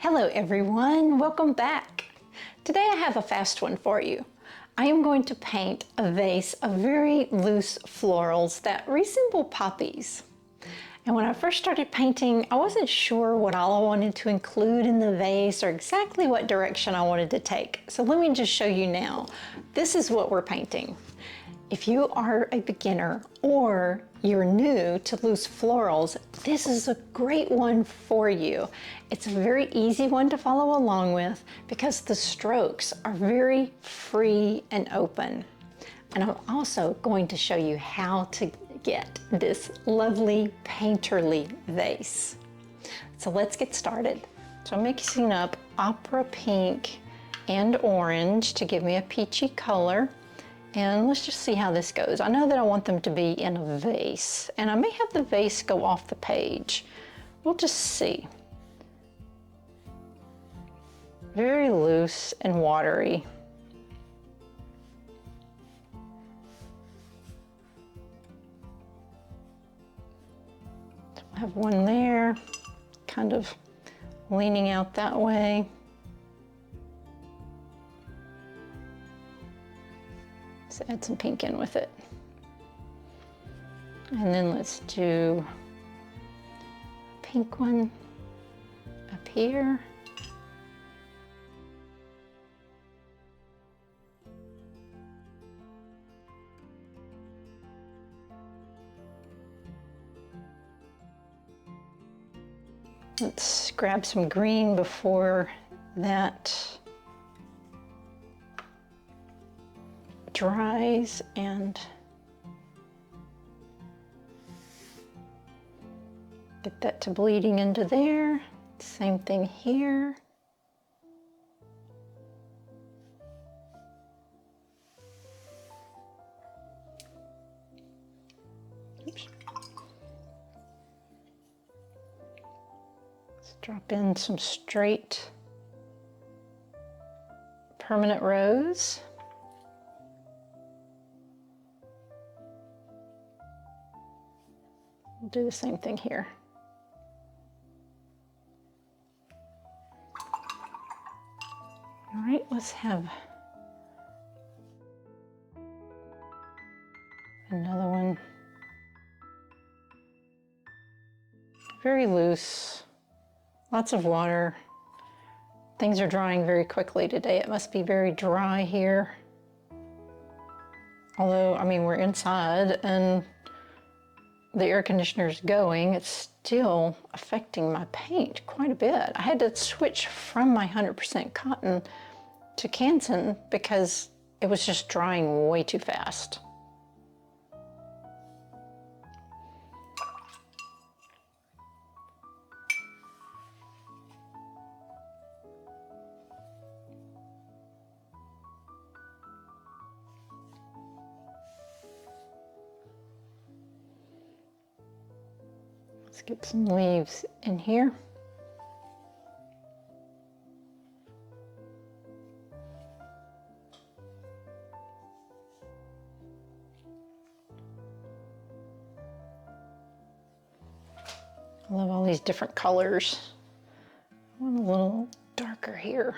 Hello everyone, welcome back. Today I have a fast one for you. I am going to paint a vase of very loose florals that resemble poppies. And when I first started painting, I wasn't sure what all I wanted to include in the vase or exactly what direction I wanted to take. So let me just show you now. This is what we're painting. If you are a beginner or you're new to loose florals, this is a great one for you. It's a very easy one to follow along with because the strokes are very free and open. And I'm also going to show you how to get this lovely painterly vase. So let's get started. So I'm mixing up opera pink and orange to give me a peachy color. And let's just see how this goes. I know that I want them to be in a vase, and I may have the vase go off the page. We'll just see. Very loose and watery. I have one there, kind of leaning out that way. Let's add some pink in with it. And then let's do a pink one up here. Let's grab some green before that dries and get that to bleeding into there. Same thing here. Oops. Let's drop in some straight permanent rose. We'll do the same thing here. All right, let's have another one. Very loose, lots of water. Things are drying very quickly today. It must be very dry here. Although, I mean, we're inside and the air conditioner's going, it's still affecting my paint quite a bit. I had to switch from my 100% cotton to Canson because it was just drying way too fast. Let's get some leaves in here. I love all these different colors. I want a little darker here.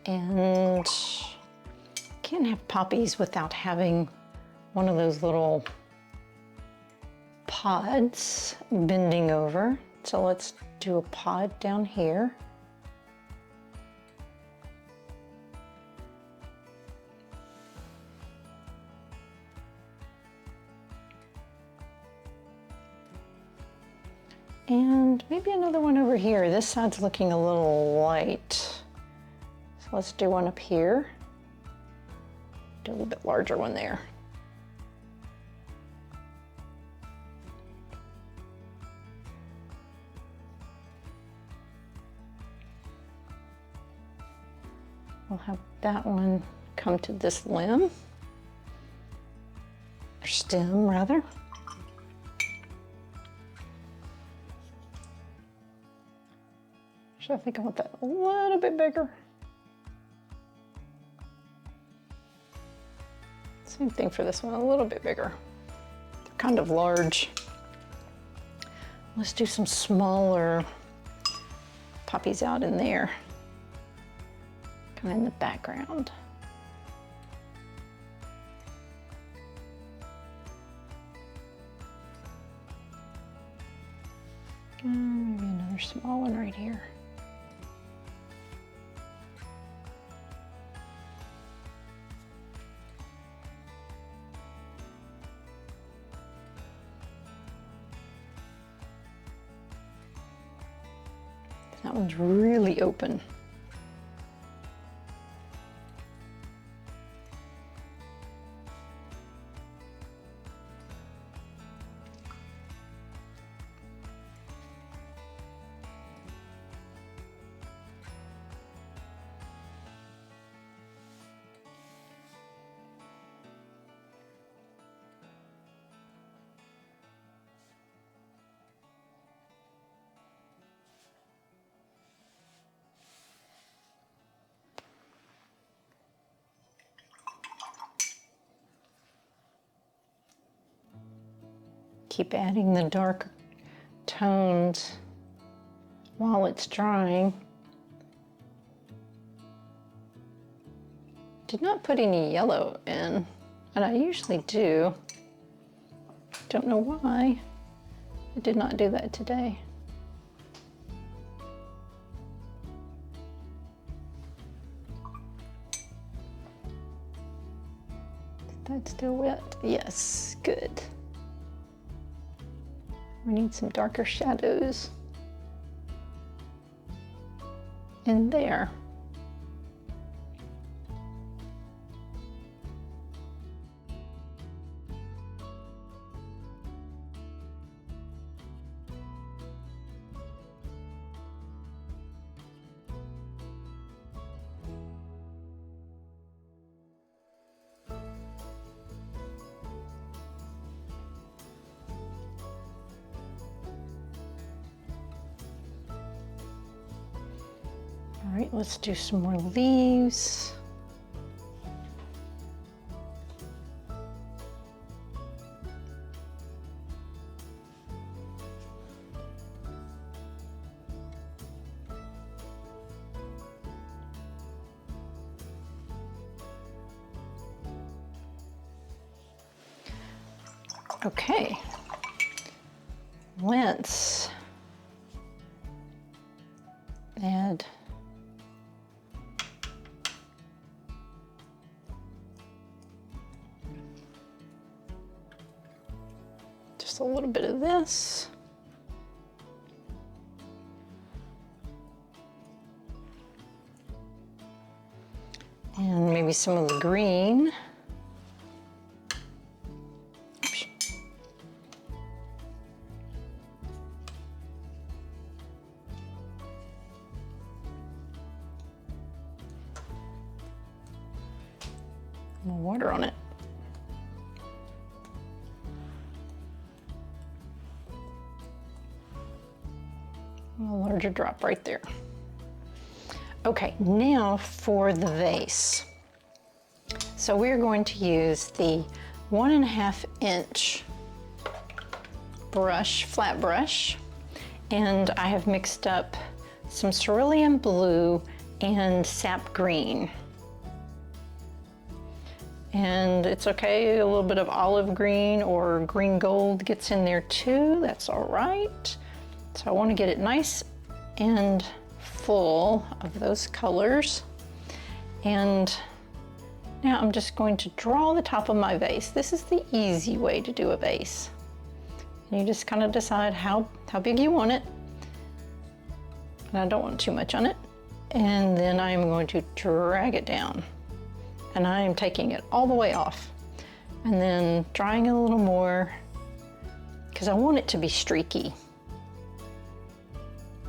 And can't have poppies without having one of those little pods bending over. So let's do a pod down here. And maybe another one over here. This side's looking a little light. So let's do one up here. Do a little bit larger one there. We'll have that one come to this limb, or stem rather. So I think I want that a little bit bigger. Same thing for this one, a little bit bigger. kind of large. Let's do some smaller poppies out in there, kind of in the background. Maybe another small one right here. That one's really open. Keep adding the dark tones while it's drying. Did not put any yellow in, and I usually do. Don't know why. I did not do that today. Is that still wet? Yes, good. We need some darker shadows in there. All right, let's do some more leaves. Okay, let's add just a little bit of this. And maybe some of the green. More water on it. A larger drop right there. Okay, now for the vase. So we're going to use the 1.5 inch brush, flat brush, and I have mixed up some cerulean blue and sap green. And it's okay, a little bit of olive green or green gold gets in there too, that's all right. So I want to get it nice and full of those colors. And now I'm just going to draw the top of my vase. This is the easy way to do a vase. And you just kind of decide how big you want it. And I don't want too much on it. And then I'm going to drag it down. And I am taking it all the way off and then drying it a little more because I want it to be streaky.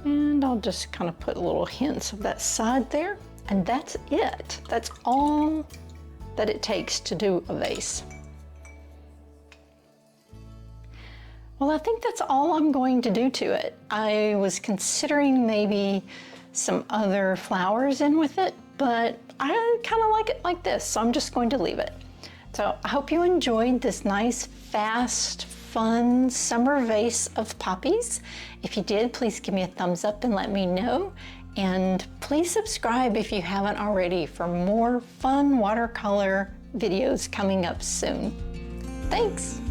And I'll just kind of put little hints of that side there, and that's it. That's all that it takes to do a vase. Well, I think that's all I'm going to do to it. I was considering maybe some other flowers in with it, but I kind of like it like this, so I'm just going to leave it. So I hope you enjoyed this nice, fast, fun summer vase of poppies? If you did, please give me a thumbs up and let me know. And please subscribe if you haven't already for more fun watercolor videos coming up soon. Thanks.